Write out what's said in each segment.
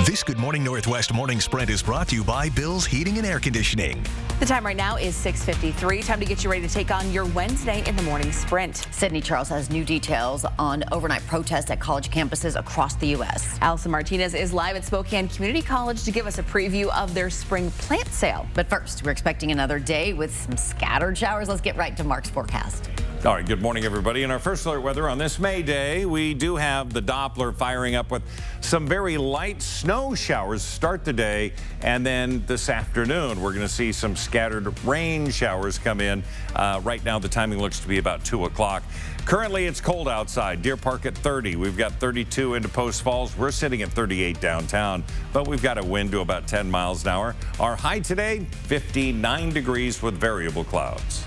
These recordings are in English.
This Good Morning Northwest Morning Sprint is brought to you by Bill's Heating and Air Conditioning. The time right now is 6:53. Time to get you ready to take on your Wednesday in the morning sprint. Sydney Charles has new details on overnight protests at college campuses across the U.S. Allison Martinez is live at Spokane Community College to give us a preview of their spring plant sale. But first, we're expecting another day with some scattered showers. Let's get right to Mark's forecast. All right, good morning, everybody. In our first alert weather on this May Day, we do have the Doppler firing up with some very light snow showers start the day, and then this afternoon we're going to see some scattered rain showers come in. Right now the timing looks to be about 2 o'clock. Currently it's cold outside. Deer Park at 30. We've got 32 into Post Falls. We're sitting at 38 downtown, but we've got a wind to about 10 miles an hour. Our high today, 59 degrees with variable clouds.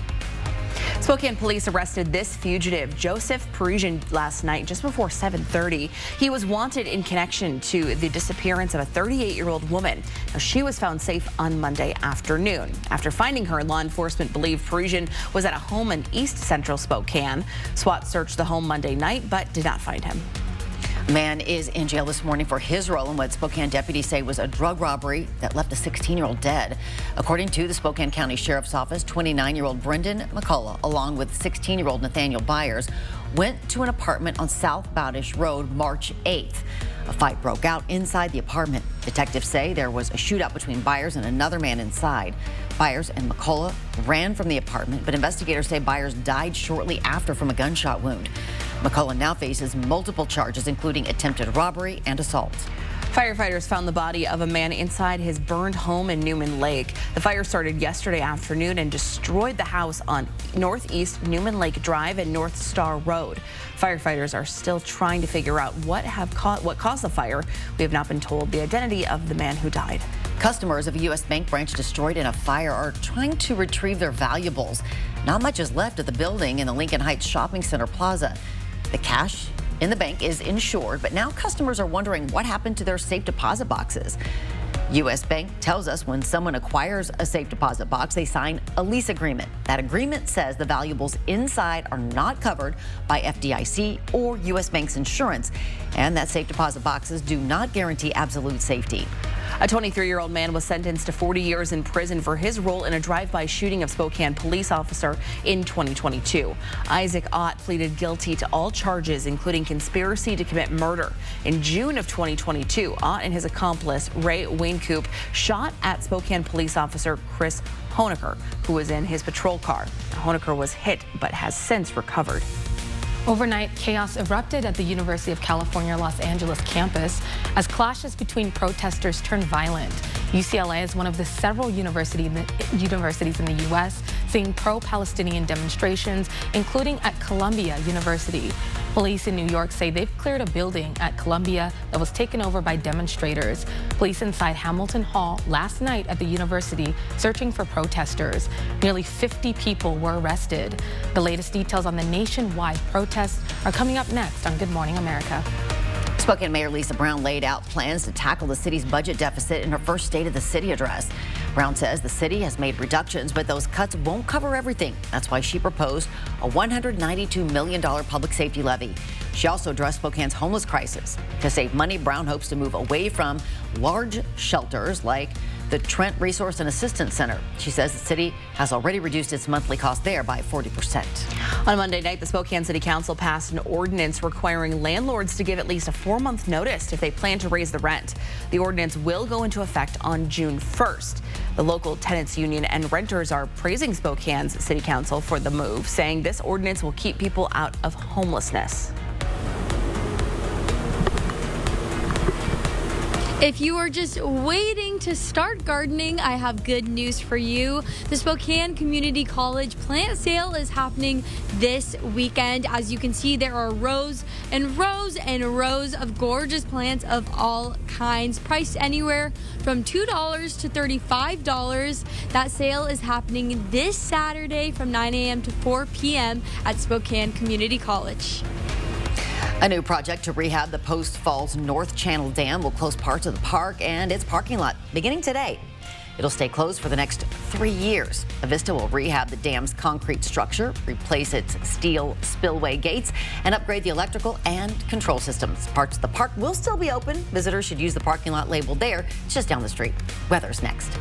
Spokane police arrested this fugitive, Joseph Parisian, last night just before 7:30. He was wanted in connection to the disappearance of a 38-year-old woman. Now, she was found safe on Monday afternoon. After finding her, law enforcement believed Parisian was at a home in East Central Spokane. SWAT searched the home Monday night but did not find him. A man is in jail this morning for his role in what Spokane deputies say was a drug robbery that left a 16-year-old dead. According to the Spokane County Sheriff's Office, 29-year-old Brendan McCullough, along with 16-year-old Nathaniel Byers, went to an apartment on South Bowdish Road March 8th. A fight broke out inside the apartment. Detectives say there was a shootout between Byers and another man inside. Byers and McCullough ran from the apartment, but investigators say Byers died shortly after from a gunshot wound. McCullough now faces multiple charges, including attempted robbery and assault. Firefighters found the body of a man inside his burned home in Newman Lake. The fire started yesterday afternoon and destroyed the house on Northeast Newman Lake Drive and North Star Road. Firefighters are still trying to figure out what caused the fire. We have not been told the identity of the man who died. Customers of a U.S. bank branch destroyed in a fire are trying to retrieve their valuables. Not much is left of the building in the Lincoln Heights Shopping Center Plaza. The cash in the bank is insured, but now customers are wondering what happened to their safe deposit boxes. U.S. Bank tells us when someone acquires a safe deposit box, they sign a lease agreement. That agreement says the valuables inside are not covered by FDIC or U.S. Bank's insurance, and that safe deposit boxes do not guarantee absolute safety. A 23-year-old man was sentenced to 40 years in prison for his role in a drive-by shooting of Spokane police officer in 2022. Isaac Ott pleaded guilty to all charges, including conspiracy to commit murder. In June of 2022, Ott and his accomplice, Ray Waincoop, shot at Spokane police officer Chris Honecker, who was in his patrol car. Honecker was hit but has since recovered. Overnight, chaos erupted at the University of California, Los Angeles campus as clashes between protesters turned violent. UCLA is one of the several universities in the U.S. seeing pro-Palestinian demonstrations, including at Columbia University. Police in New York say they've cleared a building at Columbia that was taken over by demonstrators. Police inside Hamilton Hall last night at the university searching for protesters. Nearly 50 people were arrested. The latest details on the nationwide protests are coming up next on Good Morning America. Spokane Mayor Lisa Brown laid out plans to tackle the city's budget deficit in her first State of the City address. Brown says the city has made reductions, but those cuts won't cover everything. That's why she proposed a $192 million public safety levy. She also addressed Spokane's homeless crisis. To save money, Brown hopes to move away from large shelters like the Trent Resource and Assistance Center. She says the city has already reduced its monthly cost there by 40%. On Monday night, the Spokane City Council passed an ordinance requiring landlords to give at least a 4-month notice if they plan to raise the rent. The ordinance will go into effect on June 1st. The local tenants union and renters are praising Spokane's City Council for the move, saying this ordinance will keep people out of homelessness. If you are just waiting to start gardening, I have good news for you. The Spokane Community College plant sale is happening this weekend. As you can see, there are rows and rows and rows of gorgeous plants of all kinds, priced anywhere from $2 to $35. That sale is happening this Saturday from 9 a.m. to 4 p.m. at Spokane Community College. A new project to rehab the Post Falls North Channel Dam will close parts of the park and its parking lot beginning today. It'll stay closed for the next 3 years. Avista will rehab the dam's concrete structure, replace its steel spillway gates, and upgrade the electrical and control systems. Parts of the park will still be open. Visitors should use the parking lot labeled there. It's just down the street. Weather's next.